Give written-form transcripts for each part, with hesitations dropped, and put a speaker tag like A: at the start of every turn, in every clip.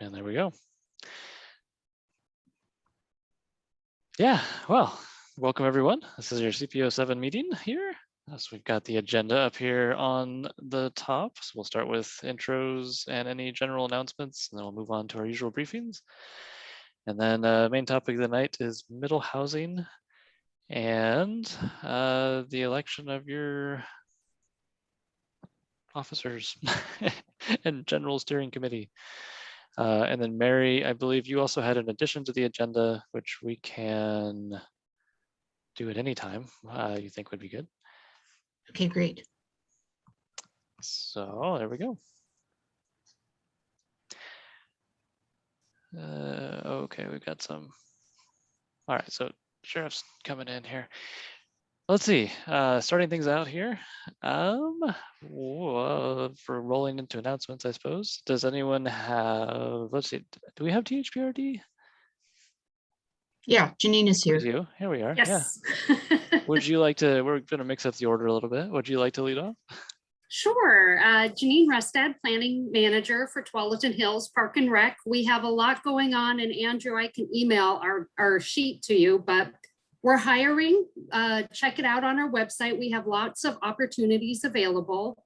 A: And there we go. Yeah, well, welcome everyone. This is your CPO 7 meeting here. So we've got the agenda up here on the top. So we'll start with intros and any general announcements, and then we'll move on to our usual briefings. And then main topic of the night is middle housing and the election of your officers and general steering committee. And then Mary, I believe you also had an addition to the agenda, which we can do at any time you think would be good.
B: Okay, great.
A: So there we go. Okay, we've got some. All right, so sheriff's coming in here. Let's see, starting things out here. For rolling into announcements, I suppose. Does anyone have, let's see, do we have THPRD?
B: Yeah, Janine is here.
A: We do. Here we are.
C: Yes.
A: Yeah. Would you like to, we're going to mix up the order a little bit. Would you like to lead off?
C: Sure. Janine Restad, Planning Manager for Tualatin Hills Park and Rec. We have a lot going on, and Andrew, I can email our sheet to you, but we're hiring. Check it out on our website. We have lots of opportunities available.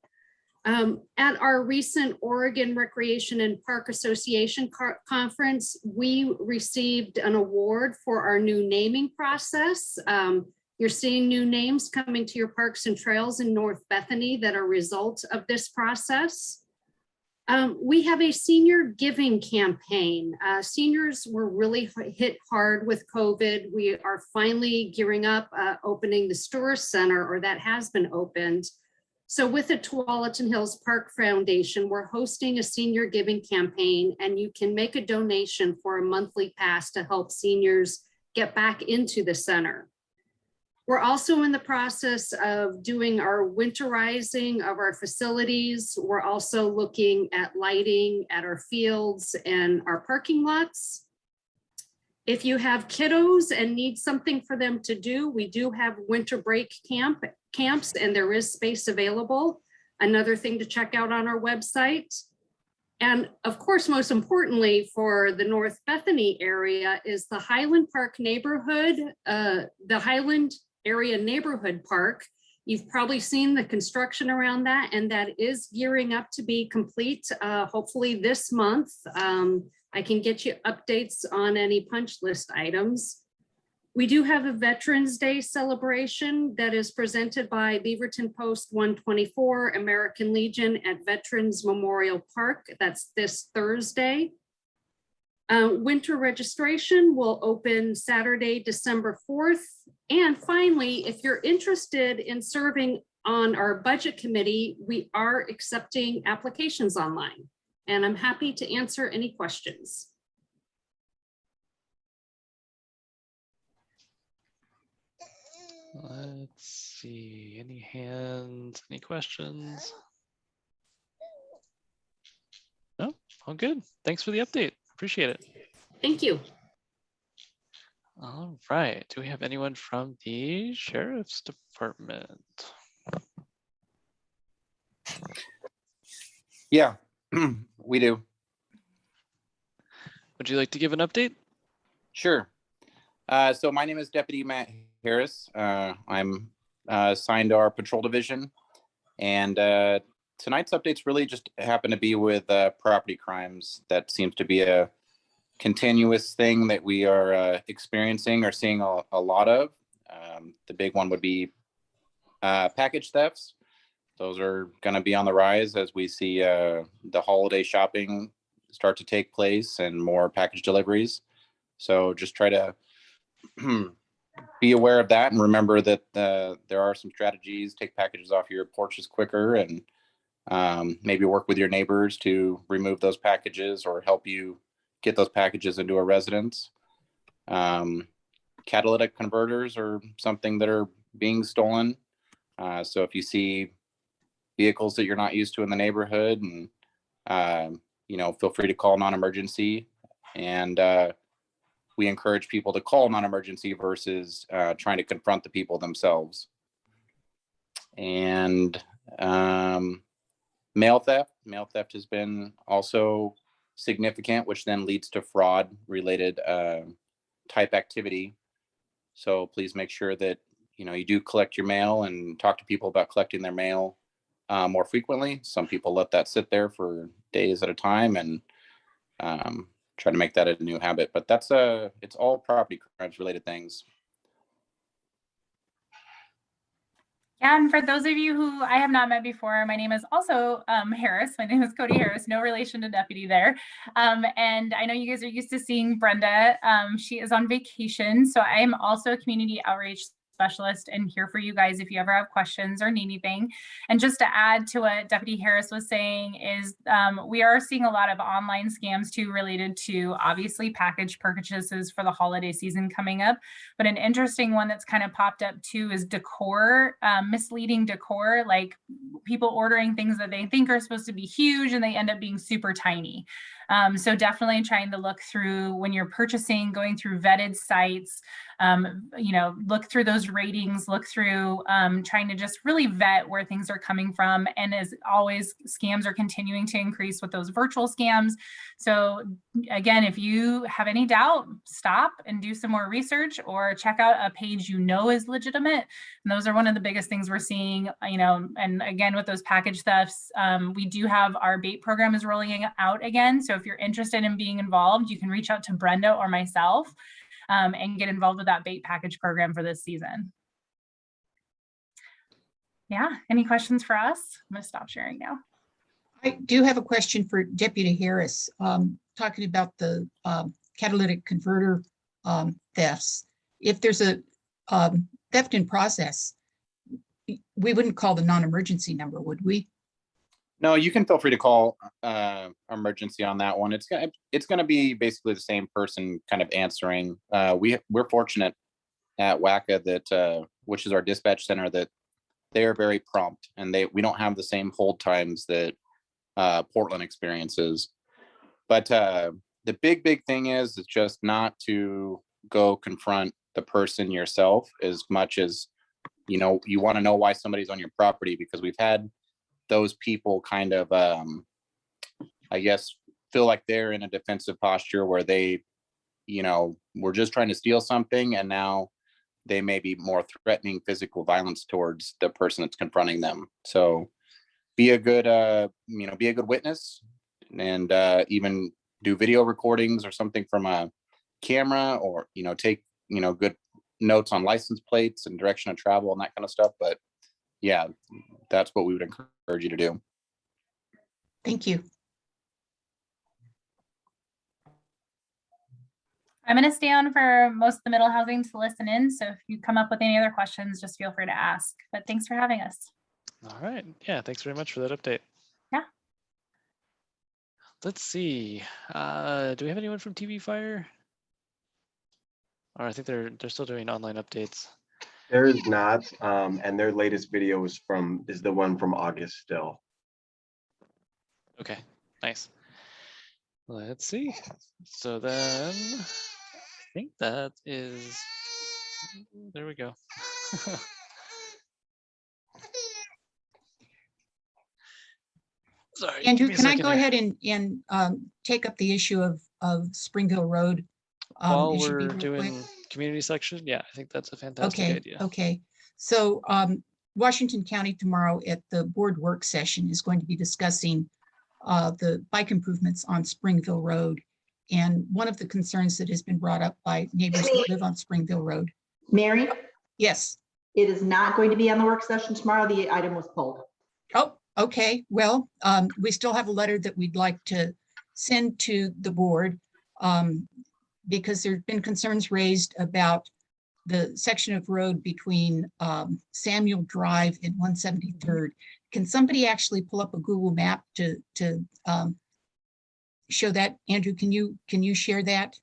C: At our recent Oregon Recreation and Park Association conference, we received an award for our new naming process. You're seeing new names coming to your parks and trails in North Bethany that are a result of this process. We have a senior giving campaign. Seniors were really hit hard with COVID. We are finally gearing up, opening the Stewart Center, or that has been opened. So with the Tualatin Hills Park Foundation, we're hosting a senior giving campaign, and you can make a donation for a monthly pass to help seniors get back into the center. We're also in the process of doing our winterizing of our facilities. We're also looking at lighting at our fields and our parking lots. If you have kiddos and need something for them to do, we do have winter break camps, and there is space available. Another thing to check out on our website. And of course, most importantly for the North Bethany area is the Highland Park neighborhood, the Highland Area Neighborhood Park. You've probably seen the construction around that, and that is gearing up to be complete, hopefully this month. I can get you updates on any punch list items. We do have a Veterans Day celebration that is presented by Beaverton Post 124 American Legion at Veterans Memorial Park. That's this Thursday. Winter registration will open Saturday, December 4th. And finally, if you're interested in serving on our budget committee, we are accepting applications online, and I'm happy to answer any questions.
A: Let's see, any hands, any questions? No, all good. Thanks for the update. Appreciate it.
C: Thank you.
A: All right, do we have anyone from the Sheriff's Department?
D: Yeah, we do.
A: Would you like to give an update?
D: Sure. So my name is Deputy Matt Harris. I'm assigned to our patrol division, and tonight's updates really just happen to be with property crimes. That seems to be a continuous thing that we are experiencing or seeing a lot of. The big one would be package thefts. Those are going to be on the rise as we see the holiday shopping start to take place and more package deliveries. So just try to be aware of that and remember that there are some strategies. Take packages off your porches quicker, and maybe work with your neighbors to remove those packages or help you get those packages into a residence. Catalytic converters are something that are being stolen. So if you see vehicles that you're not used to in the neighborhood, and feel free to call non-emergency. And we encourage people to call non-emergency versus trying to confront the people themselves. And mail theft has been also significant, which then leads to fraud related type activity. So please make sure that, you do collect your mail and talk to people about collecting their mail more frequently. Some people let that sit there for days at a time and try to make that a new habit, but it's all property crimes related things.
E: Yeah, and for those of you who I have not met before, my name is also Harris. My name is Cody Harris, no relation to Deputy there. And I know you guys are used to seeing Brenda. She is on vacation, so I am also a community outreach specialist and here for you guys if you ever have questions or need anything. And just to add to what Deputy Harris was saying is we are seeing a lot of online scams too related to obviously package purchases for the holiday season coming up. But an interesting one that's kind of popped up too is decor, misleading decor, like people ordering things that they think are supposed to be huge and they end up being super tiny. So definitely trying to look through when you're purchasing, going through vetted sites, look through those ratings, look through trying to just really vet where things are coming from. And as always, scams are continuing to increase with those virtual scams. So again, if you have any doubt, stop and do some more research or check out a page you know is legitimate. And those are one of the biggest things we're seeing, and again, with those package thefts, we do have our bait program is rolling out again. So if you're interested in being involved, you can reach out to Brenda or myself and get involved with that bait package program for this season. Yeah, any questions for us? I'm gonna stop sharing now.
B: I do have a question for Deputy Harris, talking about the catalytic converter thefts. If there's a theft in process, we wouldn't call the non-emergency number, would we?
D: No, you can feel free to call emergency on that one. It's gonna be basically the same person kind of answering. We're fortunate at WACA that which is our dispatch center, that they are very prompt and we don't have the same hold times that Portland experiences. But the big thing is just not to go confront the person yourself as much as you want to know why somebody's on your property, because we've had those people kind of I guess feel like they're in a defensive posture where they were just trying to steal something, and now they may be more threatening physical violence towards the person that's confronting them. So be a good be a good witness, and even do video recordings or something from a camera, or take good notes on license plates and direction of travel and that kind of stuff. But yeah, that's what we would encourage you to do.
B: Thank you.
E: I'm going to stay on for most of the middle housing to listen in. So if you come up with any other questions, just feel free to ask. But thanks for having us.
A: All right. Yeah, thanks very much for that update.
E: Yeah.
A: Let's see. Do we have anyone from TV Fire? Or I think they're still doing online updates.
F: There is not, and their latest video is the one from August still.
A: Okay, nice. Let's see. So then I think that is, there we go. Sorry.
B: Andrew, can I go ahead and take up the issue of Springville Road?
A: While
B: It should be
A: we're
B: real
A: doing
B: quick.
A: community section, yeah, I think that's a fantastic
B: Okay,
A: idea.
B: okay. So Washington County tomorrow at the board work session is going to be discussing the bike improvements on Springville Road. And one of the concerns that has been brought up by neighbors who live on Springville Road.
G: Mary,
B: Yes.
G: it is not going to be on the work session tomorrow. The item was pulled.
B: Oh, okay. Well, we still have a letter that we'd like to send to the board because there've been concerns raised about the section of road between Samuel Drive and 173rd. Can somebody actually pull up a Google map to show that? Andrew, can you share that?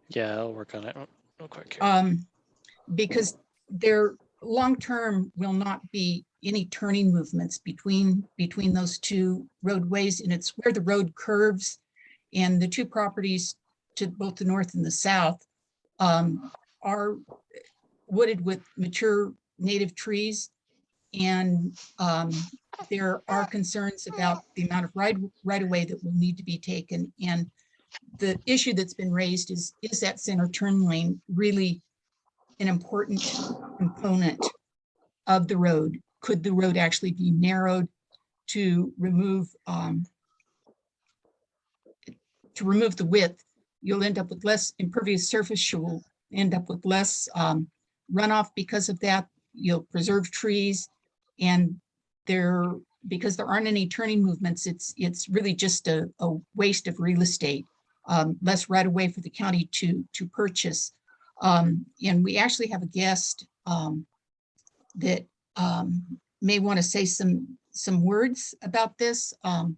A: Yeah, I'll work on it real quick here.
B: Because there long-term will not be any turning movements between those two roadways, and it's where the road curves, and the two properties to both the north and the south are wooded with mature native trees, And there are concerns about the amount of right of way that will need to be taken. And the issue that's been raised is that center turn lane really an important component of the road? Could the road actually be narrowed to remove the width? You'll end up with less impervious surface. You'll end up with less runoff because of that. You'll preserve trees, and because there aren't any turning movements, it's really just a waste of real estate. Less right away for the county to purchase. And we actually have a guest that may want to say some words about this. And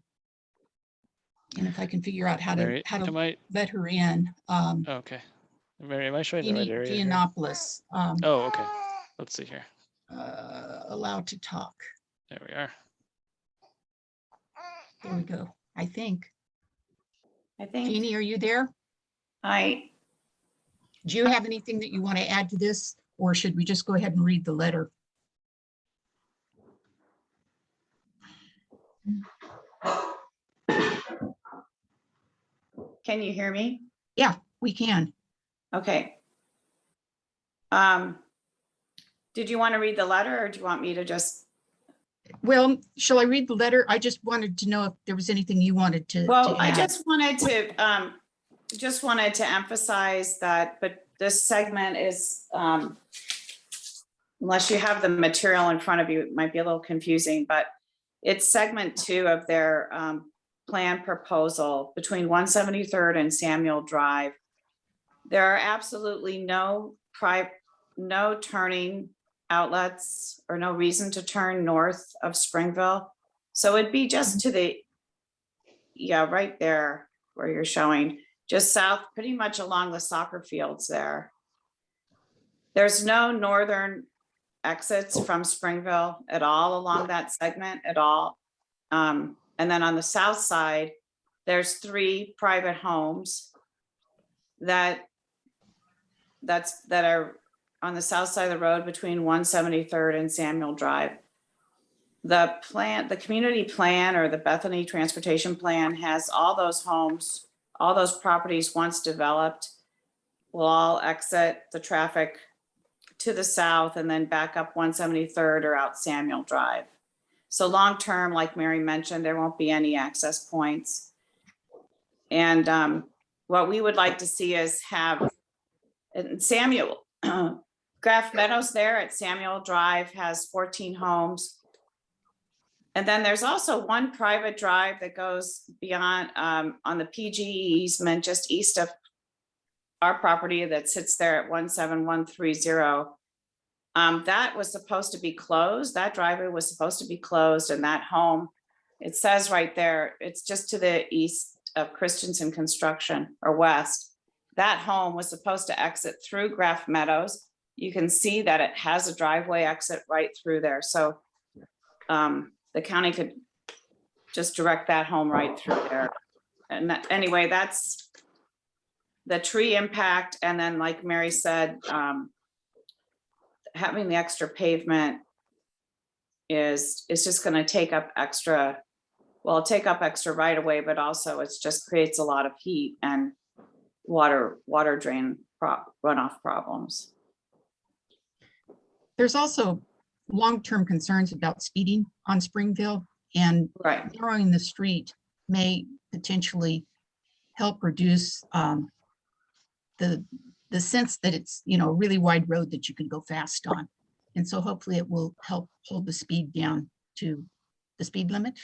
B: if I can figure out how
A: Mary,
B: to let her in.
A: okay. Mary, am I showing the right area here?
B: Giannopoulos.
A: Oh, okay. Let's see here.
B: Allowed to talk.
A: There we are.
B: There we go. I think.
H: think
B: Jeannie, are you there?
H: I,
B: Do you have anything that you want to add to this, or should we just go ahead and read the letter?
H: can you hear me?
B: Yeah, we can.
H: Okay. Did you want to read the letter or do you want me to just?
B: Well, shall I read the letter? I just wanted to know if there was anything you wanted to
H: Well, I
B: add.
H: just wanted to emphasize that, but this segment is, unless you have the material in front of you, it might be a little confusing, but it's segment 2 of their plan proposal between 173rd and Samuel Drive. There are absolutely no turning outlets or no reason to turn north of Springville. So it'd be just to the, yeah, right there where you're showing, just south, pretty much along the soccer fields there. There's no northern exits from Springville at all along that segment at all. And then on the south side, there's 3 private homes that are on the south side of the road between 173rd and Samuel Drive. The community plan, or the Bethany transportation plan, has all those homes, all those properties once developed will all exit the traffic to the south and then back up 173rd or out Samuel Drive. So long-term, like Mary mentioned, there won't be any access points. And what we would like to see is have Samuel, Graff Meadows there at Samuel Drive has 14 homes. And then there's also one private drive that goes beyond on the PG easement just east of our property that sits there at 17130. That was supposed to be closed. That driveway was supposed to be closed, and that home, it says right there, it's just to the east of Christensen Construction, or west. That home was supposed to exit through Graff Meadows. You can see that it has a driveway exit right through there. So the county could just direct that home right through there. And anyway, that's the tree impact. And then, like Mary said, having the extra pavement is just going to take up extra, well, take up extra right away, but also it's just creates a lot of heat and water drain runoff problems.
B: There's also long-term concerns about speeding on Springville, and
H: Right.
B: narrowing the street may potentially help reduce the sense that it's, a really wide road that you can go fast on. And so hopefully it will help hold the speed down to the speed limit.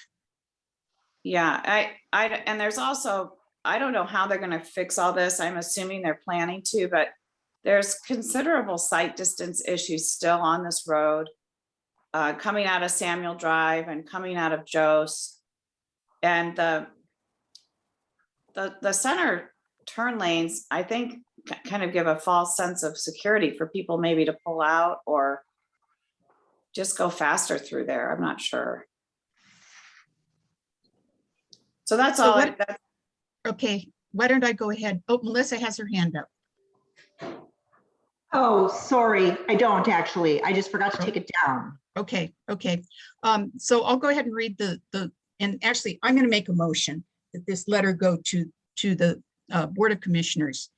H: Yeah, and there's also, I don't know how they're going to fix all this. I'm assuming they're planning to, but there's considerable sight distance issues still on this road, coming out of Samuel Drive and coming out of Jose. And the center turn lanes, I think, kind of give a false sense of security for people maybe to pull out or just go faster through there. I'm not sure. So that's
B: So
H: all.
B: Okay, why don't I go ahead? Oh, Melissa has her hand up.
G: Oh, sorry, I don't actually. I just forgot to take it down.
B: Okay, okay. So I'll go ahead and read and actually, I'm going to make a motion that this letter go to the Board of Commissioners.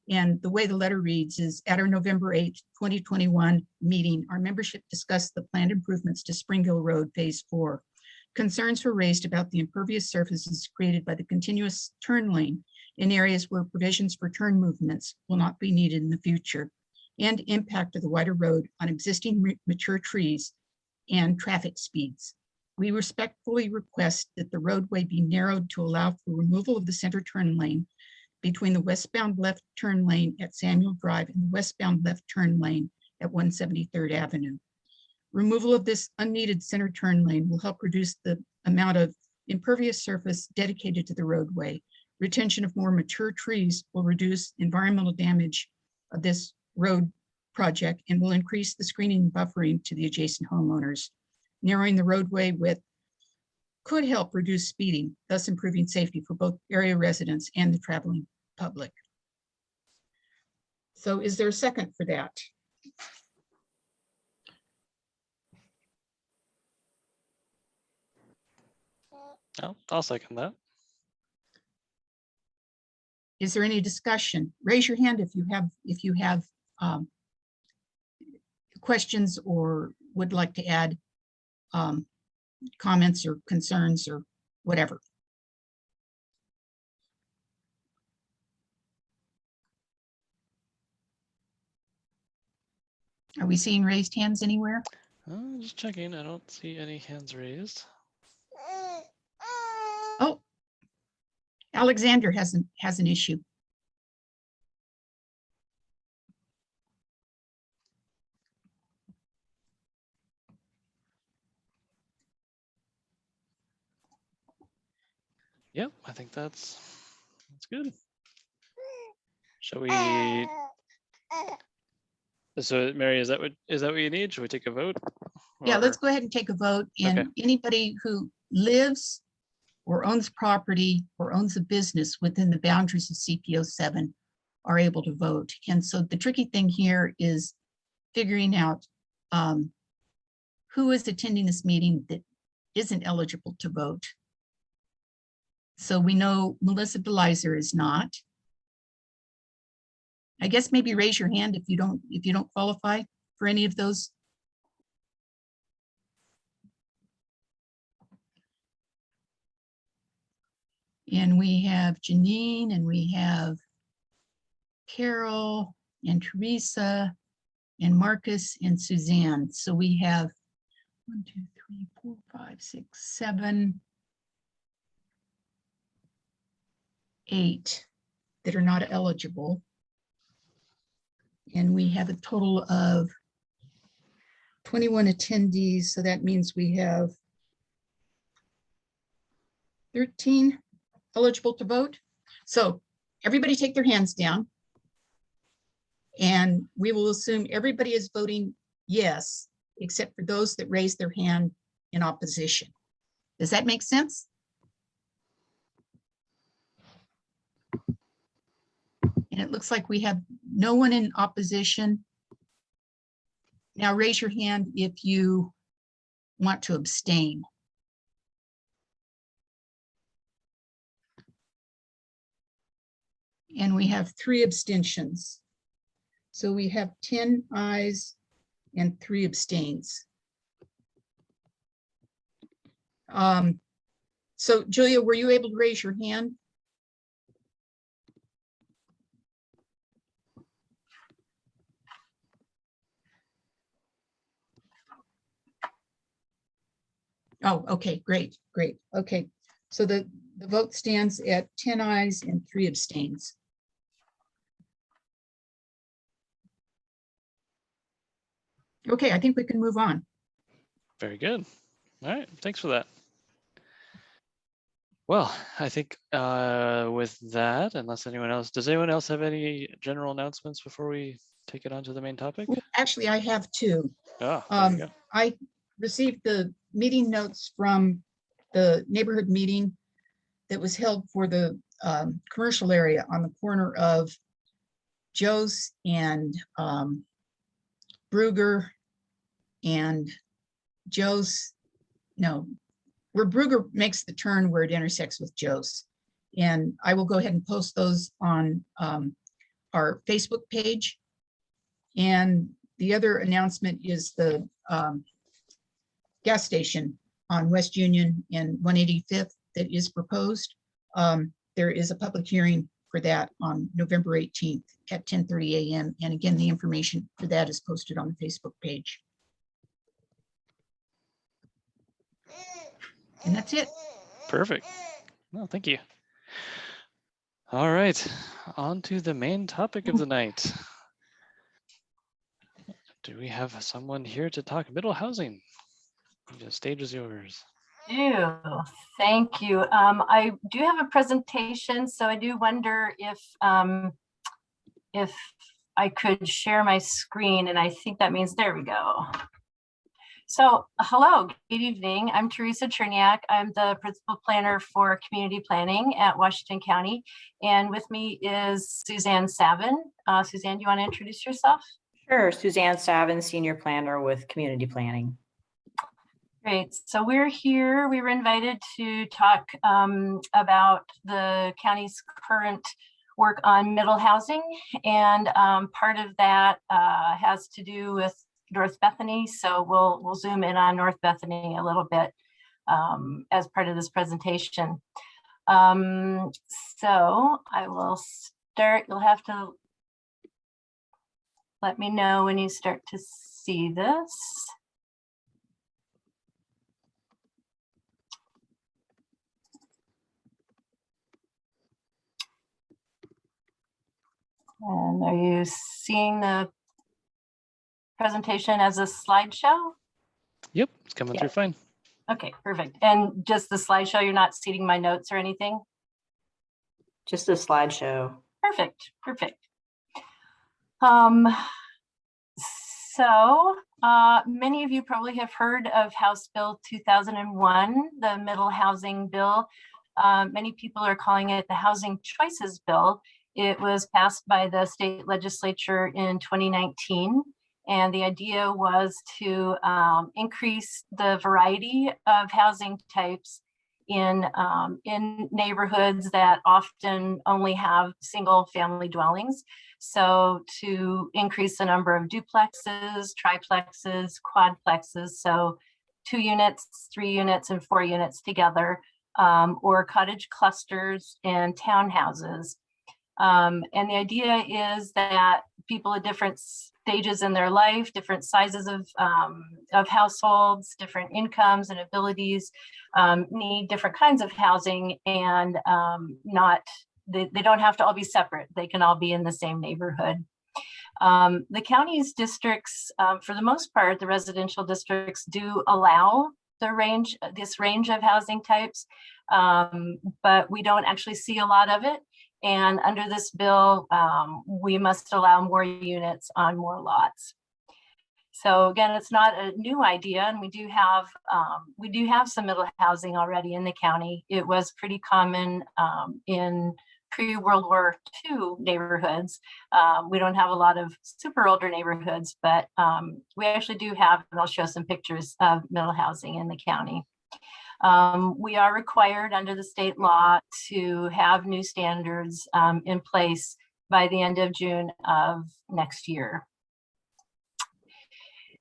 B: And the way the letter reads is, at our November 8th, 2021 meeting, our membership discussed the planned improvements to Spring Hill Road Phase 4. Concerns were raised about the impervious surfaces created by the continuous turn lane in areas where provisions for turn movements will not be needed in the future, and impact of the wider road on existing mature trees and traffic speeds. We respectfully request that the roadway be narrowed to allow for removal of the center turn lane between the westbound left turn lane at Samuel Drive and the westbound left turn lane at 173rd Avenue. Removal of this unneeded center turn lane will help reduce the amount of impervious surface dedicated to the roadway. Retention of more mature trees will reduce environmental damage of this road project and will increase the screening and buffering to the adjacent homeowners. Narrowing the roadway width could help reduce speeding, thus improving safety for both area residents and the traveling public. So is there a second for that?
A: I'll second that.
B: Is there any discussion? Raise your hand if you have questions or would like to add comments or concerns or whatever. Are we seeing raised hands anywhere?
A: Just checking. I don't see any hands raised.
B: Oh, Alexander has an issue.
A: Yep, I think that's good. Shall we? So Mary, is that what you need? Should we take a vote?
B: Yeah, let's
A: Or-
B: go ahead and take a vote. And
A: Okay.
B: anybody who lives or owns property or owns a business within the boundaries of CPO 7 are able to vote. And so the tricky thing here is figuring out who is attending this meeting that isn't eligible to vote. So we know Melissa DeLizer is not. I guess maybe raise your hand if you don't qualify for any of those. And we have Janine and we have Carol and Teresa and Marcus and Suzanne. So we have 1, 2, 3, 4, 5, 6, 7, 8 that are not eligible. And we have a total of 21 attendees. So that means we have 13 eligible to vote. So everybody take their hands down. And we will assume everybody is voting yes, except for those that raise their hand in opposition. Does that make sense? And it looks like we have no one in opposition. Now raise your hand if you want to abstain. And we have 3 abstentions. So we have 10 ayes and 3 abstains. So Julia, were you able to raise your hand? Oh, okay, great, great. Okay, so the vote stands at 10 ayes and 3 abstains. Okay, I think we can move on.
A: Very good. All right, thanks for that. Well, I think with that, unless does anyone else have any general announcements before we take it on to the main topic?
B: Well, actually, I have 2.
A: Oh, there you go.
B: I received the meeting notes from the neighborhood meeting that was held for the commercial area on the corner of Joe's and Bruger and Joe's, no, where Bruger makes the turn where it intersects with Joe's. And I will go ahead and post those on our Facebook page. And the other announcement is the gas station on West Union and 185th that is proposed. There is a public hearing for that on November 18th at 10:30 a.m. And again, the information for that is posted on the Facebook page. And that's it.
A: Perfect. No, thank you. All right, on to the main topic of the night. Do we have someone here to talk middle housing? The stage is yours.
I: Thank you. I do have a presentation, so I do wonder if I could share my screen, and I think that means there we go. So hello, good evening. I'm Teresa Cherniak. I'm the principal planner for community planning at Washington County. And with me is Suzanne Savin. Suzanne, do you want to introduce yourself?
J: Sure, Suzanne Savin, senior planner with community planning.
I: Great. So we're here. We were invited to talk about the county's current work on middle housing. And part of that has to do with North Bethany. So we'll zoom in on North Bethany a little bit as part of this presentation. So I will start. You'll have to let me know when you start to see this. And are you seeing the presentation as a slideshow?
A: Yep, it's coming through fine.
I: Okay, perfect. And just the slideshow, you're not seeing my notes or anything?
J: Just a slideshow.
I: Perfect, perfect. Many of you probably have heard of House Bill 2001, the Middle Housing Bill. Many people are calling it the Housing Choices Bill. It was passed by the state legislature in 2019. And the idea was to increase the variety of housing types in neighborhoods that often only have single family dwellings. So to increase the number of duplexes, triplexes, quadplexes, so 2 units, 3 units, and 4 units together, or cottage clusters and townhouses. And the idea is that people at different stages in their life, different sizes of households, different incomes and abilities, need different kinds of housing, and they don't have to all be separate. They can all be in the same neighborhood. The county's districts, for the most part, the residential districts do allow this range of housing types, but we don't actually see a lot of it. And under this bill, we must allow more units on more lots. So again, it's not a new idea, and we do have some middle housing already in the county. It was pretty common in pre-World War II neighborhoods. We don't have a lot of super older neighborhoods, but we actually do have, and I'll show some pictures of middle housing in the county. We are required under the state law to have new standards in place by the end of June of next year.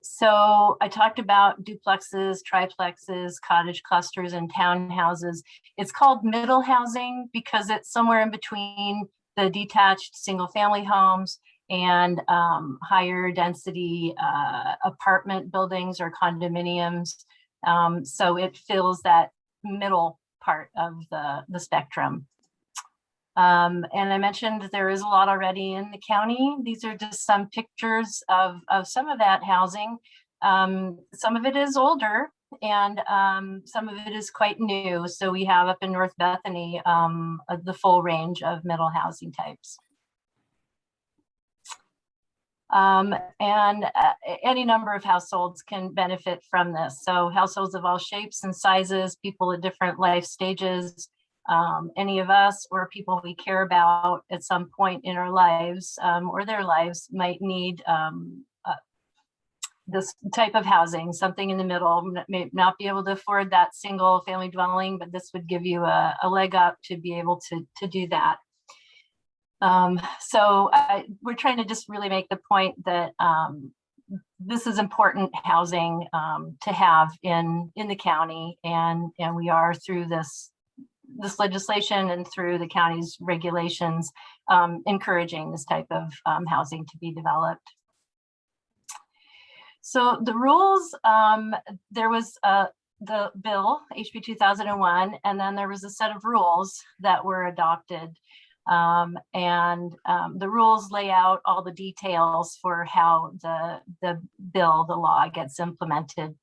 I: So I talked about duplexes, triplexes, cottage clusters, and townhouses. It's called middle housing because it's somewhere in between the detached single family homes and higher density apartment buildings or condominiums. So it fills that middle part of the spectrum. And I mentioned there is a lot already in the county. These are just some pictures of some of that housing. Some of it is older, and some of it is quite new. So we have up in North Bethany the full range of middle housing types. Any number of households can benefit from this. So households of all shapes and sizes, people at different life stages, any of us or people we care about at some point in our lives or their lives might need this type of housing, something in the middle, may not be able to afford that single family dwelling, but this would give you a leg up to be able to do that. So we're trying to just really make the point that this is important housing to have in the county, and we are through this legislation and through the county's regulations encouraging this type of housing to be developed. So the rules, there was the bill, HB 2001, and then there was a set of rules that were adopted. The rules lay out all the details for how the law gets implemented.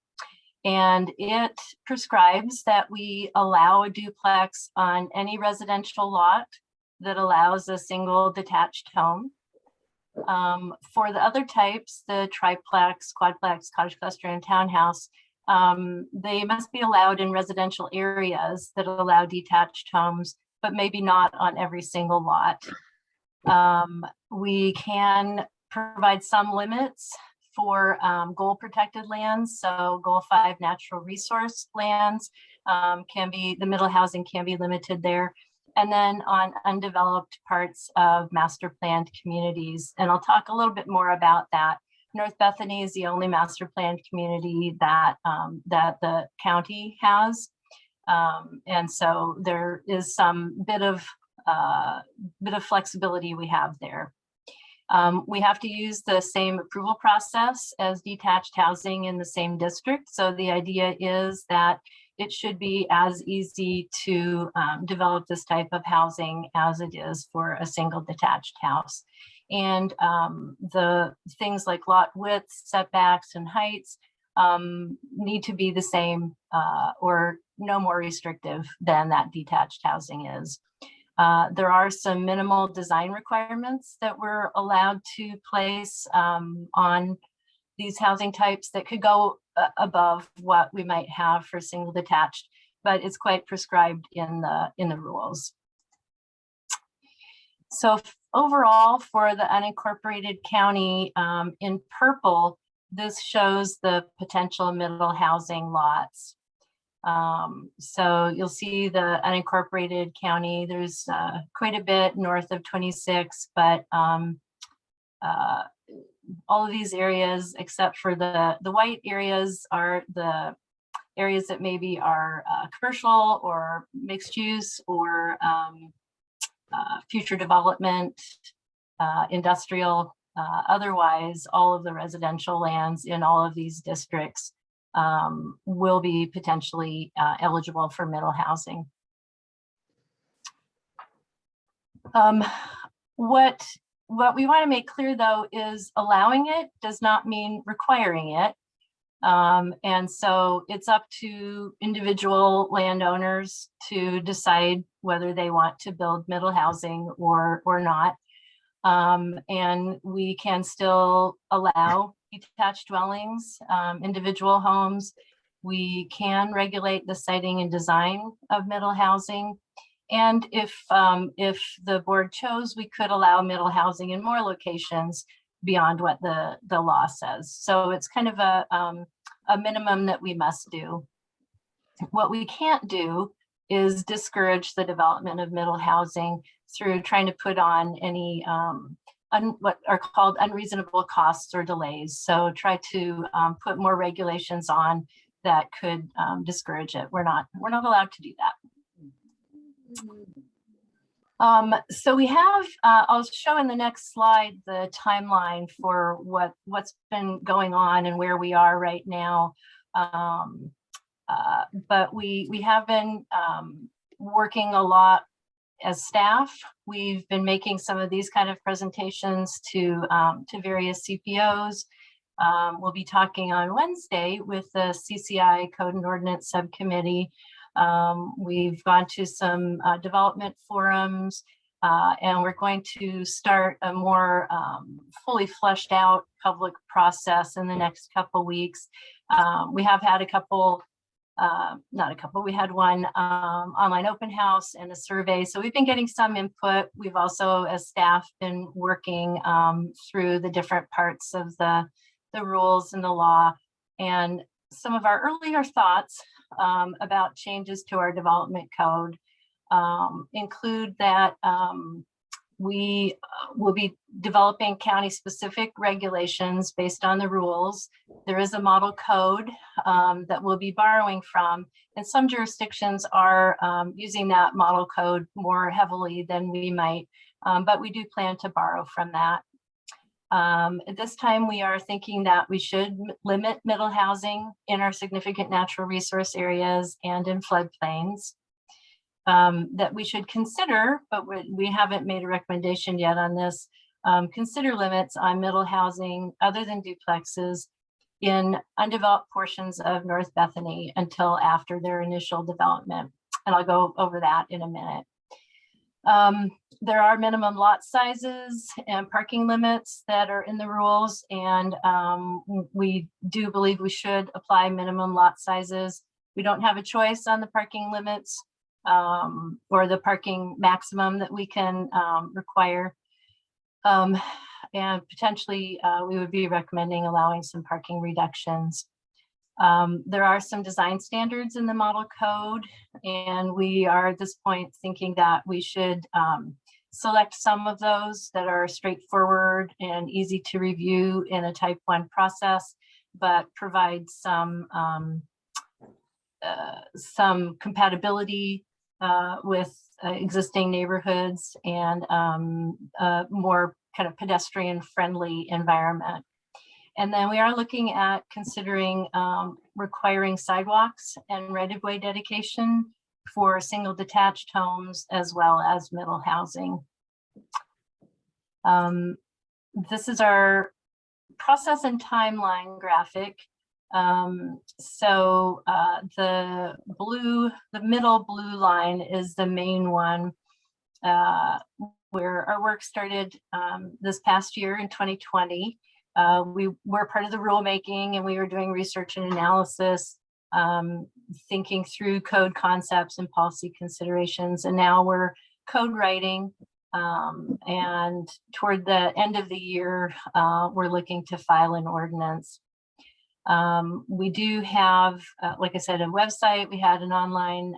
I: And it prescribes that we allow a duplex on any residential lot that allows a single detached home. For the other types, the triplex, quadplex, cottage cluster, and townhouse, they must be allowed in residential areas that allow detached homes, but maybe not on every single lot. We can provide some limits for goal protected lands. So goal 5 natural resource lands the middle housing can be limited there. And then on undeveloped parts of master planned communities. And I'll talk a little bit more about that. North Bethany is the only master planned community that the county has. And so there is some bit of flexibility we have there. We have to use the same approval process as detached housing in the same district. So the idea is that it should be as easy to develop this type of housing as it is for a single detached house. And the things like lot widths, setbacks, and heights need to be the same or no more restrictive than that detached housing is. There are some minimal design requirements that we're allowed to place on these housing types that could go above what we might have for single detached, but it's quite prescribed in the rules. So overall, for the unincorporated county, in purple, this shows the potential middle housing lots. So you'll see the unincorporated county, there's quite a bit north of 26, but all of these areas, except for the white areas, are the areas that maybe are commercial or mixed use or future development, industrial. Otherwise, all of the residential lands in all of these districts will be potentially eligible for middle housing. What we want to make clear, though, is allowing it does not mean requiring it. And so it's up to individual landowners to decide whether they want to build middle housing or not. And we can still allow detached dwellings, individual homes. We can regulate the siting and design of middle housing. And if the board chose, we could allow middle housing in more locations beyond what the law says. So it's kind of a minimum that we must do. What we can't do is discourage the development of middle housing through trying to put on any what are called unreasonable costs or delays. So try to put more regulations on that could discourage it. We're not allowed to do that. So we have, I'll show in the next slide the timeline for what's been going on and where we are right now. But we have been working a lot as staff. We've been making some of these kind of presentations to various CPOs. We'll be talking on Wednesday with the CCI Code and Ordinance Subcommittee. We've gone to some development forums, and we're going to start a more fully fleshed out public process in the next couple weeks. We have had we had one online open house and a survey. So we've been getting some input. We've also, as staff, been working through the different parts of the the rules and the law. And some of our earlier thoughts about changes to our development code include that we will be developing county-specific regulations based on the rules. There is a model code that we'll be borrowing from, and some jurisdictions are using that model code more heavily than we might, but we do plan to borrow from that. At this time, we are thinking that we should limit middle housing in our significant natural resource areas and in floodplains. That we should consider, but we haven't made a recommendation yet on this, consider limits on middle housing other than duplexes in undeveloped portions of North Bethany until after their initial development. And I'll go over that in a minute. There are minimum lot sizes and parking limits that are in the rules, and we do believe we should apply minimum lot sizes. We don't have a choice on the parking limits or the parking maximum that we can require. And potentially we would be recommending allowing some parking reductions. There are some design standards in the model code, and we are at this point thinking that we should select some of those that are straightforward and easy to review in a type 1 process, but provide some compatibility with existing neighborhoods and more kind of pedestrian friendly environment. And then we are looking at considering requiring sidewalks and right-of-way dedication for single detached homes as well as middle housing. This is our process and timeline graphic. So the middle blue line is the main one where our work started this past year in 2020. We were part of the rulemaking, and we were doing research and analysis, thinking through code concepts and policy considerations. And now we're code writing, and toward the end of the year, we're looking to file an ordinance. We do have, like I said, a website. We had an online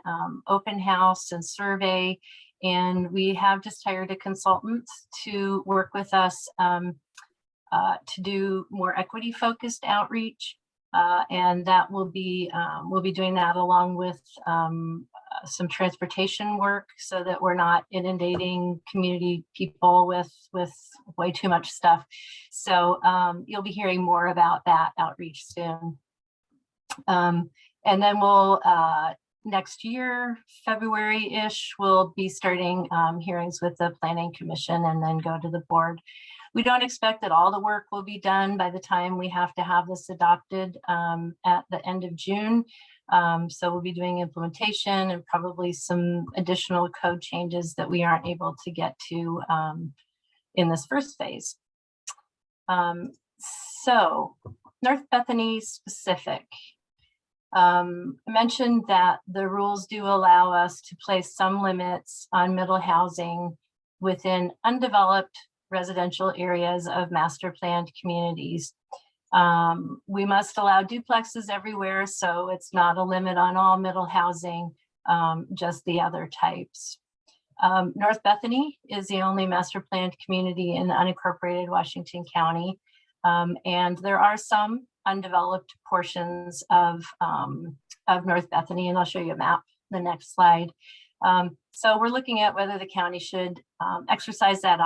I: open house and survey, and we have just hired a consultant to work with us to do more equity focused outreach. And that will be, we'll be doing that along with some transportation work so that we're not inundating community people with way too much stuff. So you'll be hearing more about that outreach soon. And then we'll, next year, February-ish, we'll be starting hearings with the Planning Commission and then go to the board. We don't expect that all the work will be done by the time we have to have this adopted at the end of June. So we'll be doing implementation and probably some additional code changes that we aren't able to get to in this first phase. So North Bethany specific. I mentioned that the rules do allow us to place some limits on middle housing within undeveloped residential areas of master planned communities. We must allow duplexes everywhere, so it's not a limit on all middle housing, just the other types. North Bethany is the only master planned community in unincorporated Washington County, and there are some undeveloped portions of North Bethany, and I'll show you a map, the next slide. So we're looking at whether the county should exercise that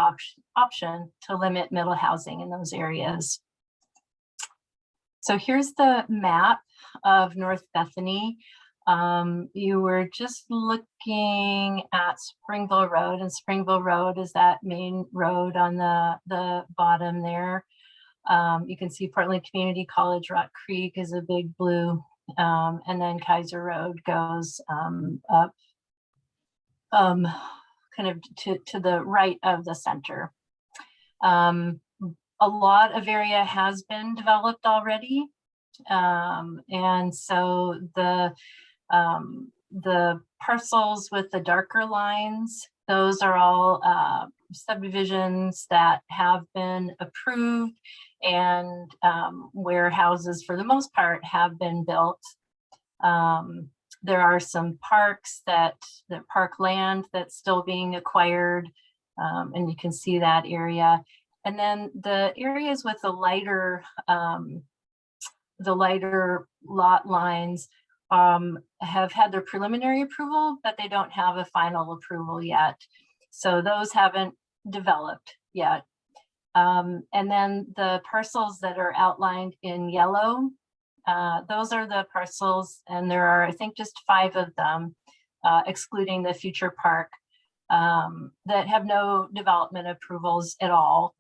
I: option to limit middle housing in those areas. So here's the map of North Bethany. You were just looking at Springville Road, and Springville Road is that main road on the bottom there. You can see Portland Community College, Rock Creek is a big blue, and then Kaiser Road goes up kind of to the right of the center. A lot of area has been developed already. And so the The parcels with the darker lines, those are all subdivisions that have been approved and where houses for the most part have been built. There are some parks the park land that's still being acquired, and you can see that area. And then the areas with the lighter lot lines have had their preliminary approval, but they don't have a final approval yet. So those haven't developed yet. And then the parcels that are outlined in yellow, those are the parcels, and there are, I think, just 5 of them, excluding the future park, that have no development approvals at all.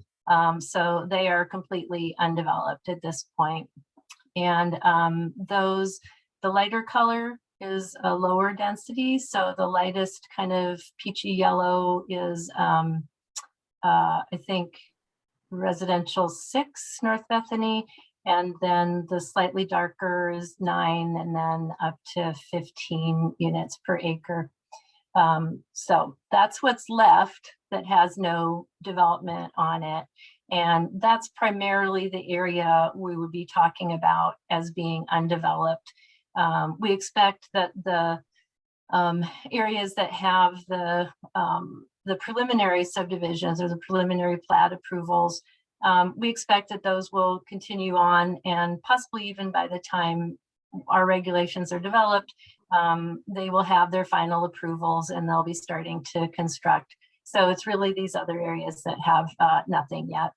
I: So they are completely undeveloped at this point. And the lighter color is a lower density. So the lightest kind of peachy yellow is, I think, residential 6, North Bethany. And then the slightly darker is 9, and then up to 15 units per acre. So that's what's left that has no development on it. And that's primarily the area we would be talking about as being undeveloped. We expect that the areas that have the preliminary subdivisions or the preliminary plat approvals, we expect that those will continue on, and possibly even by the time our regulations are developed, they will have their final approvals and they'll be starting to construct. So it's really these other areas that have nothing yet.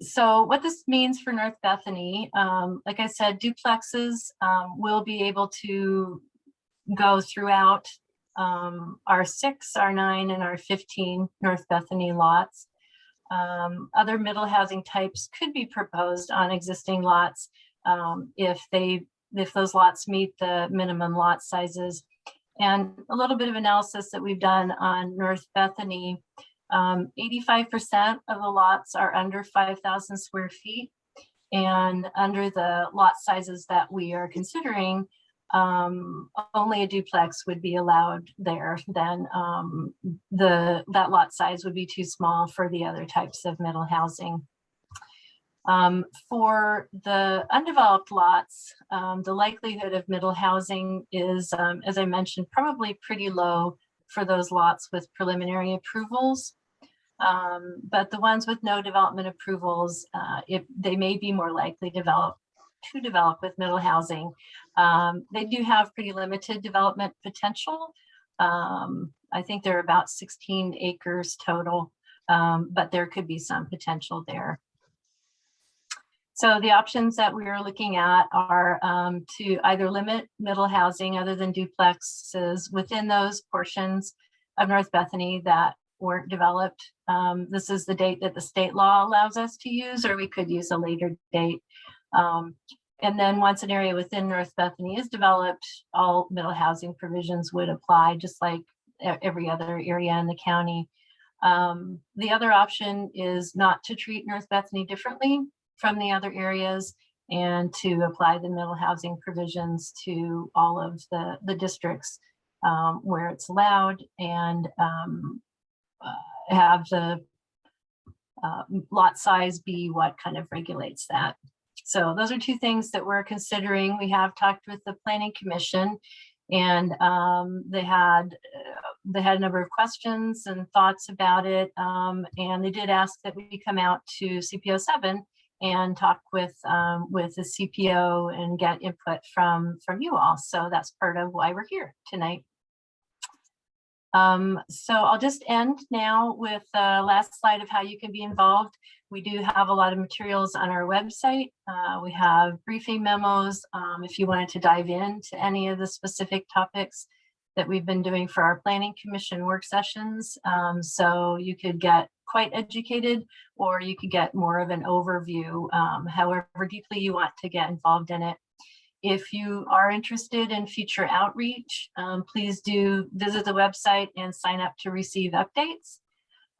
I: So what this means for North Bethany, like I said, duplexes will be able to go throughout our 6, our 9, and our 15 North Bethany lots. Other middle housing types could be proposed on existing lots if those lots meet the minimum lot sizes. And a little bit of analysis that we've done on North Bethany, 85% of the lots are under 5,000 square feet. And under the lot sizes that we are considering, only a duplex would be allowed there. Then that lot size would be too small for the other types of middle housing. For the undeveloped lots, the likelihood of middle housing is, as I mentioned, probably pretty low for those lots with preliminary approvals. But the ones with no development approvals, they may be more likely to develop with middle housing. They do have pretty limited development potential. I think they're about 16 acres total, but there could be some potential there. So the options that we are looking at are to either limit middle housing other than duplexes within those portions of North Bethany that weren't developed. This is the date that the state law allows us to use, or we could use a later date. And then once an area within North Bethany is developed, all middle housing provisions would apply, just like every other area in the county. The other option is not to treat North Bethany differently from the other areas and to apply the middle housing provisions to all of the districts where it's allowed, and have the lot size be what kind of regulates that. So those are 2 things that we're considering. We have talked with the Planning Commission, and they had a number of questions and thoughts about it, and they did ask that we come out to CPO 7 and talk with the CPO and get input from you all. So that's part of why we're here tonight. So I'll just end now with the last slide of how you can be involved. We do have a lot of materials on our website. We have briefing memos if you wanted to dive into any of the specific topics that we've been doing for our Planning Commission work sessions. So you could get quite educated, or you could get more of an overview, however deeply you want to get involved in it. If you are interested in future outreach, please do visit the website and sign up to receive updates.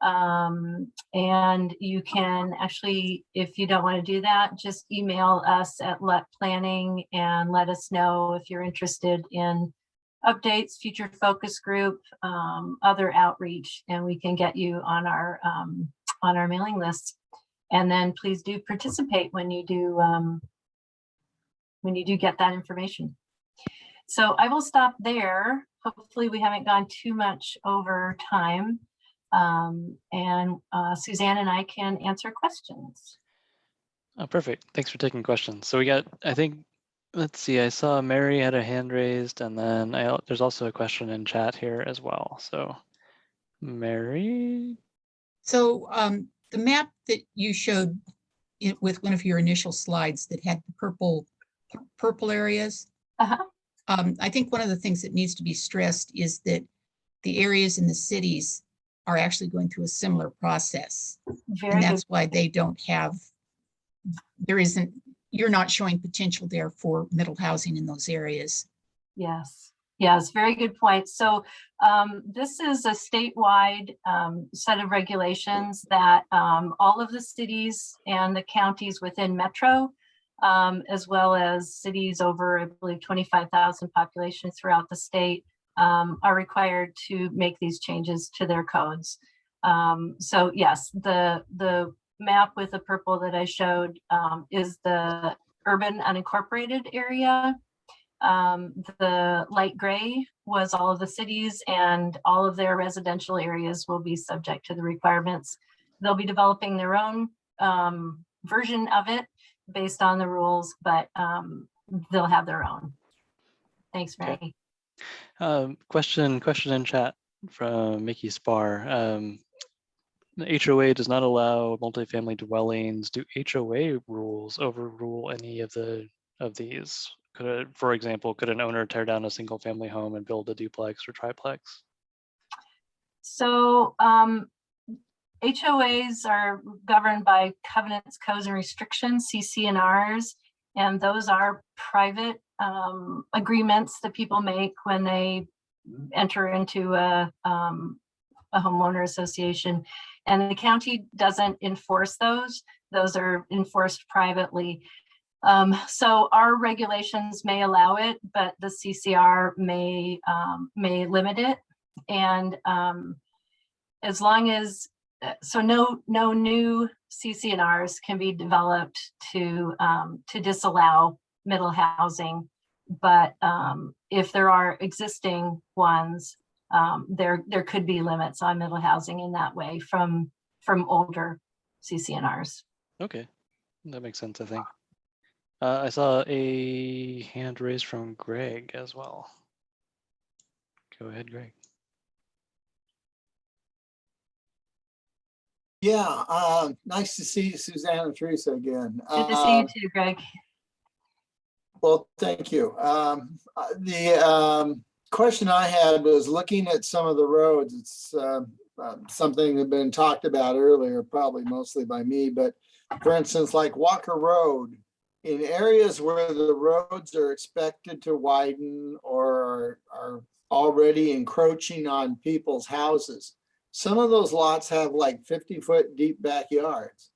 I: And you can actually, if you don't want to do that, just email us at Let Planning and let us know if you're interested in updates, future focus group, other outreach, and we can get you on our mailing list. And then please do participate when you do get that information. So I will stop there. Hopefully we haven't gone too much over time. And Suzanne and I can answer questions.
A: Oh, perfect. Thanks for taking questions. So we got, I think, let's see, I saw Mary had a hand raised, and then there's also a question in chat here as well. So Mary?
B: So the map that you showed with one of your initial slides that had the purple areas. I think one of the things that needs to be stressed is that the areas in the cities are actually going through a similar process. And that's why they don't have, you're not showing potential there for middle housing in those areas.
I: Yes. Yes, very good point. So this is a statewide set of regulations that all of the cities and the counties within Metro, as well as cities over, I believe, 25,000 population throughout the state, are required to make these changes to their codes. So yes, the map with the purple that I showed is the urban unincorporated area. The light gray was all of the cities, and all of their residential areas will be subject to the requirements. They'll be developing their own version of it based on the rules, but they'll have their own. Thanks, Mary.
A: Okay. Question in chat from Mickey Spar. The HOA does not allow multifamily dwellings. Do HOA rules overrule any of these? For example, could an owner tear down a single family home and build a duplex or triplex?
I: So HOAs are governed by covenants, codes, and restrictions, CC&Rs, and those are private agreements that people make when they enter into a homeowner association. And the county doesn't enforce those. Those are enforced privately. So our regulations may allow it, but the CCR may limit it. And as long as, so no new CC&Rs can be developed to disallow middle housing. But if there are existing ones, there could be limits on middle housing in that way from older CC&Rs.
A: Okay, that makes sense, I think. I saw a hand raised from Greg as well. Go ahead, Greg.
K: Yeah, nice to see you, Suzanne and Teresa again.
I: Good to see you too, Greg.
K: Well, thank you. The question I had was looking at some of the roads. It's something that had been talked about earlier, probably mostly by me, but for instance, like Walker Road, in areas where the roads are expected to widen or are already encroaching on people's houses, some of those lots have like 50-foot deep backyards.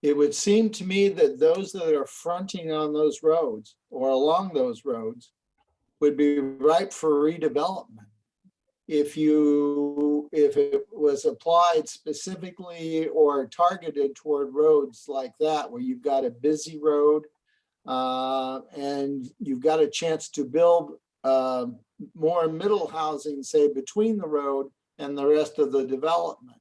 K: It would seem to me that those that are fronting on those roads or along those roads would be ripe for redevelopment if it was applied specifically or targeted toward roads like that, where you've got a busy road and you've got a chance to build more middle housing, say, between the road and the rest of the development.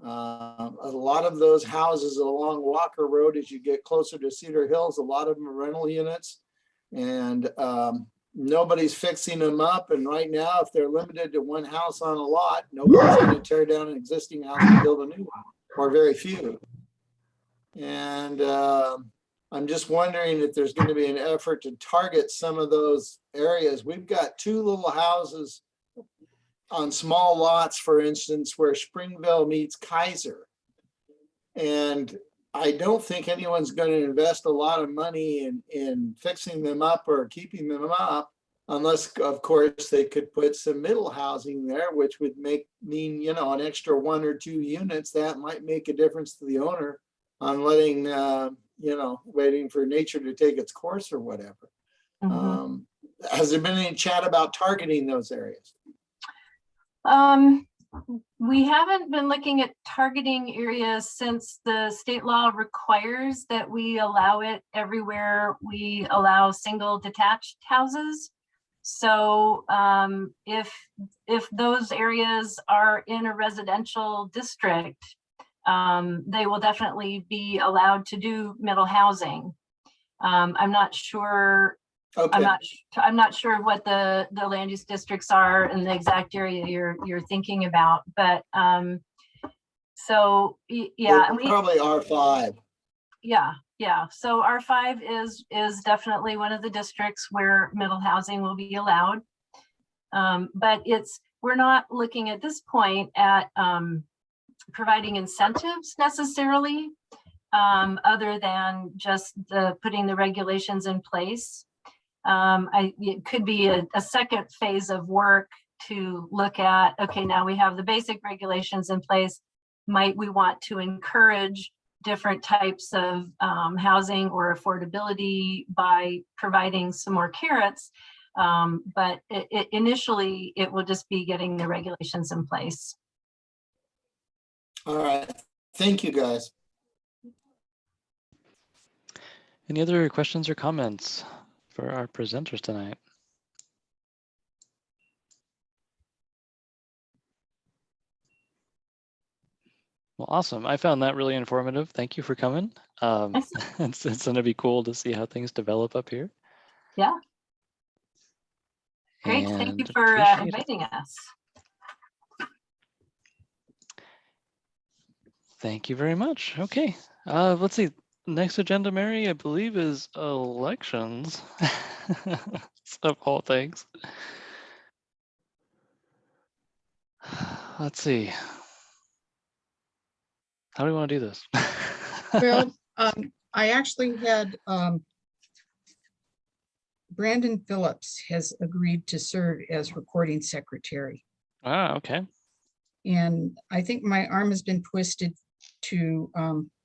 K: A lot of those houses along Walker Road, as you get closer to Cedar Hills, a lot of them are rental units, and nobody's fixing them up. And right now, if they're limited to one house on a lot, nobody's going to tear down an existing house and build a new one, or very few. And I'm just wondering if there's going to be an effort to target some of those areas. We've got two little houses on small lots, for instance, where Springville meets Kaiser. And I don't think anyone's going to invest a lot of money in fixing them up or keeping them up. Unless, of course, they could put some middle housing there, which would mean, you know, an extra 1 or 2 units. That might make a difference to the owner on letting, you know, waiting for nature to take its course or whatever. Has there been any chat about targeting those areas?
I: We haven't been looking at targeting areas since the state law requires that we allow it everywhere we allow single detached houses. So if those areas are in a residential district, they will definitely be allowed to do middle housing. I'm not sure.
K: Okay.
I: I'm not sure what the land use districts are in the exact area you're thinking about, but so yeah,
K: They're probably R5.
I: Yeah. So R5 is definitely one of the districts where middle housing will be allowed. But we're not looking at this point at providing incentives necessarily, other than just putting the regulations in place. It could be a second phase of work to look at, okay, now we have the basic regulations in place. Might we want to encourage different types of housing or affordability by providing some more carrots? But initially, it will just be getting the regulations in place.
K: All right. Thank you, guys.
A: Any other questions or comments for our presenters tonight? Well, awesome. I found that really informative. Thank you for coming. It's going to be cool to see how things develop up here.
I: Yeah. Great. Thank you for inviting us.
A: Thank you very much. Okay. Let's see. Next agenda, Mary, I believe is elections of all things. Let's see. How do we want to do this?
B: Well, I actually had Brandon Phillips has agreed to serve as recording secretary.
A: Ah, okay.
B: And I think my arm has been twisted to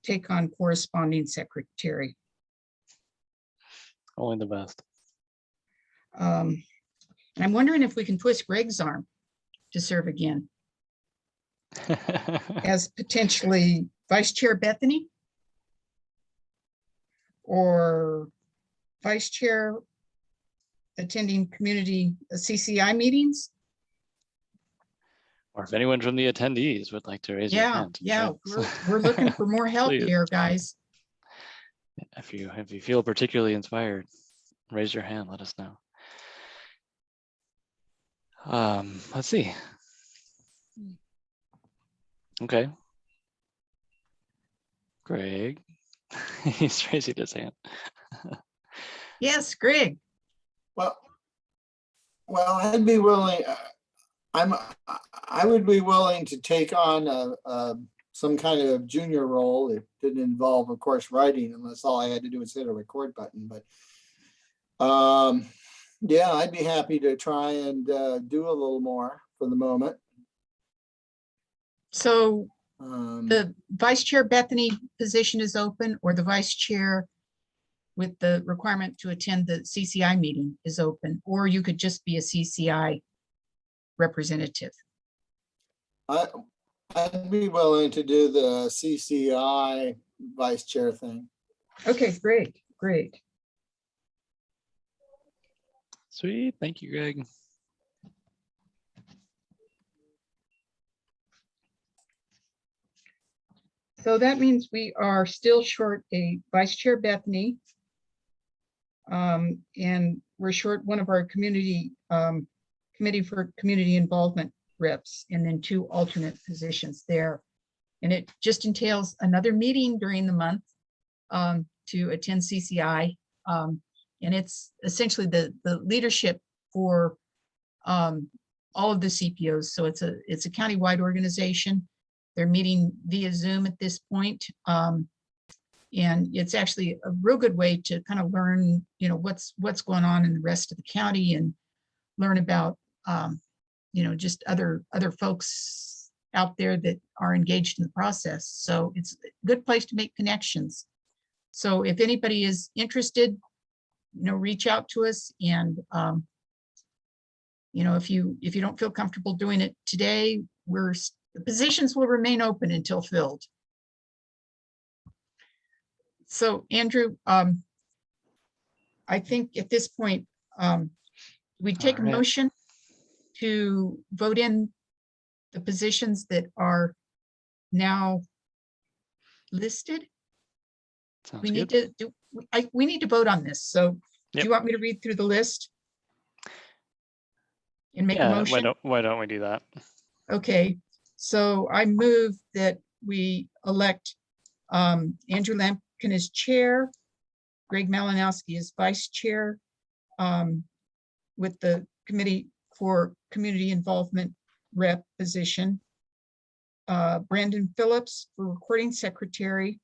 B: take on corresponding secretary.
A: Only the best.
B: And I'm wondering if we can twist Greg's arm to serve again as potentially Vice Chair Bethany or Vice Chair attending community CCI meetings.
A: Or if anyone from the attendees would like to raise your hand.
B: Yeah, we're looking for more help here, guys.
A: If you feel particularly inspired, raise your hand, let us know. Let's see. Okay. Greg, he's raising his hand.
B: Yes, Greg.
K: Well, I'd be willing. I would be willing to take on some kind of junior role. It didn't involve, of course, writing, unless all I had to do was hit a record button. But yeah, I'd be happy to try and do a little more for the moment.
B: So the Vice Chair Bethany position is open, or the Vice Chair with the requirement to attend the CCI meeting is open, or you could just be a CCI representative.
K: I'd be willing to do the CCI Vice Chair thing.
B: Okay, great.
A: Sweet, thank you, Greg.
B: So that means we are still short a Vice Chair Bethany. And we're short one of our community committee for community involvement reps, and then 2 alternate positions there. And it just entails another meeting during the month to attend CCI. And it's essentially the leadership for all of the CPOs. So it's a county-wide organization. They're meeting via Zoom at this point. And it's actually a real good way to kind of learn, you know, what's going on in the rest of the county and learn about, just other folks out there that are engaged in the process. So it's a good place to make connections. So if anybody is interested, reach out to us. And, if you don't feel comfortable doing it today, the positions will remain open until filled. So Andrew, I think at this point, we take a
A: All right.
B: motion to vote in the positions that are now listed.
A: Sounds
B: We need
A: good.
B: to we need to vote on this. So do
A: Yep.
B: you want me to read through the list and make a
A: Yeah,
B: motion?
A: why don't we do that?
B: Okay, so I move that we elect Andrew Lampkin as chair, Greg Malinowski as vice chair, with the committee for community involvement rep position, Brandon Phillips for recording secretary,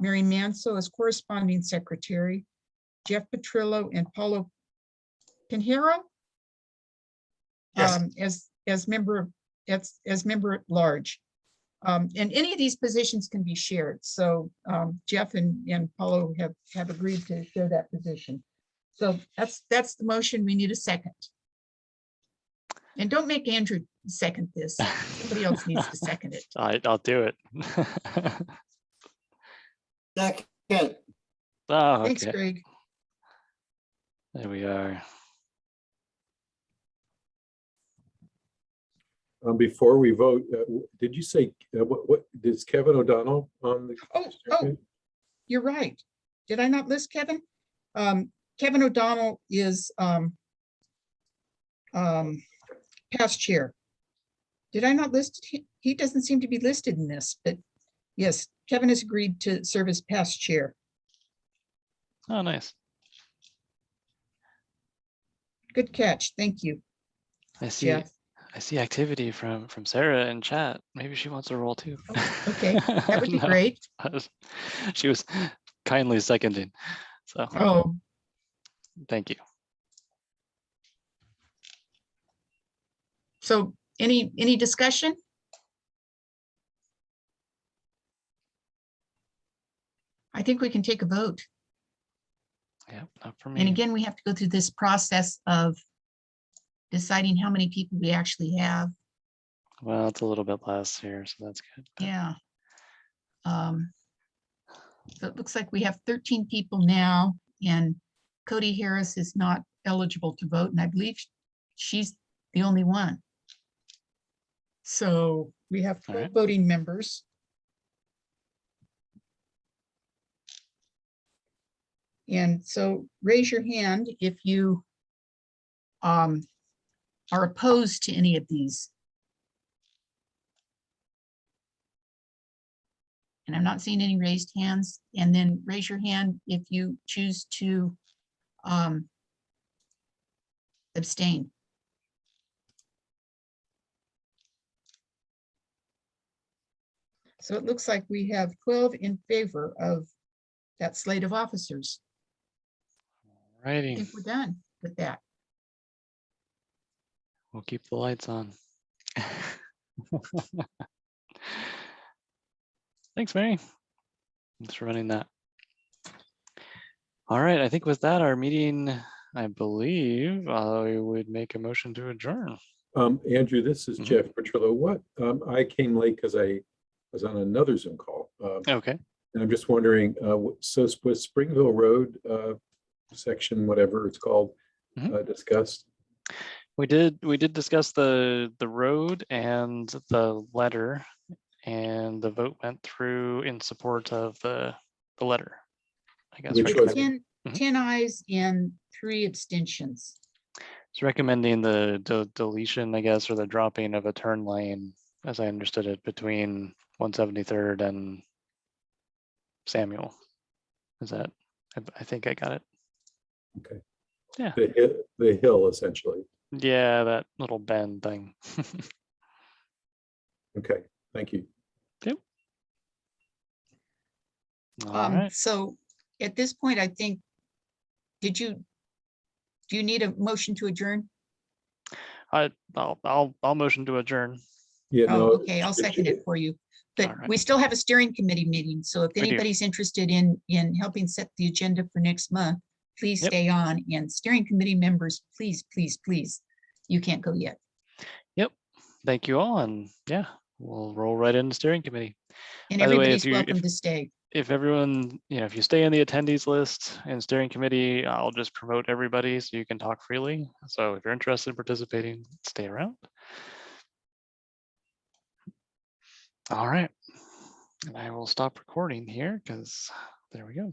B: Mary Manso as corresponding secretary, Jeff Petrillo and Paulo Pinheiro as member at large. And any of these positions can be shared. So Jeff and Paulo have agreed to share that position. So that's the motion. We need a second. And don't make Andrew second this. Somebody else needs to second it.
A: I'll do it.
K: Second.
A: Oh,
B: Thanks,
A: okay.
B: Greg.
A: There we are.
L: Before we vote, did you say what is Kevin O'Donnell on the?
B: Oh, you're right. Did I not list Kevin? Kevin O'Donnell is past chair. Did I not list? He doesn't seem to be listed in this, but yes, Kevin has agreed to serve as past chair.
A: Oh, nice.
B: Good catch. Thank you.
A: I see.
B: Jeff.
A: I see activity from Sarah in chat. Maybe she wants a role too.
B: Okay, that would be
A: No,
B: great.
A: she was kindly seconding. So
B: Oh,
A: thank you.
B: so any discussion? I think we can take a vote.
A: Yeah, not for me.
B: And again, we have to go through this process of deciding how many people we actually have.
A: Well, it's a little bit less here, so that's good.
B: Yeah. So it looks like we have 13 people now, and Cody Harris is not eligible to vote, and I believe she's the only one. So we have 12
A: right.
B: voting members. And so raise your hand if you are opposed to any of these. And I'm not seeing any raised hands. And then raise your hand if you choose to abstain. So it looks like we have 12 in favor of that slate of officers. I
A: Alrighty,
B: think we're done with that.
A: we'll keep the lights on. Thanks, Mary. Thanks for running that. All right, I think with that, our meeting, I believe, I would make a motion to adjourn.
L: Andrew, this is Jeff Petrillo. What? I came late because I was on another Zoom call.
A: Okay.
L: And I'm just wondering, so was Springville Road section, whatever it's called, discussed?
A: We did discuss the road and the letter, and the vote went through in support of the letter. I guess
L: Which was
B: 10 ayes and 3 abstentions.
A: it's recommending the deletion, I guess, or the dropping of a turn lane, as I understood it, between 173rd and Samuel. Is that? I think I got it.
L: okay.
A: Yeah.
L: The hill essentially.
A: Yeah, that little bend thing.
L: Okay, thank you.
A: Yep. All right.
B: So at this point, I think, do you need a motion to adjourn?
A: I'll motion to adjourn.
L: Yeah,
B: Oh,
L: no.
B: okay, I'll second it for you. But
A: All right.
B: we still have a steering committee meeting, so if
A: We do.
B: anybody's interested in helping set the agenda for next month, please
A: Yep.
B: stay on. And steering committee members, please, please, please, you can't go yet.
A: Yep. Thank you all, and yeah, we'll roll right into steering committee.
B: And
A: By the way,
B: everybody's welcome to stay.
A: if everyone, if you stay in the attendees list and steering committee, I'll just promote everybody so you can talk freely. So if you're interested in participating, stay around. All right. And I will stop recording here because there we go.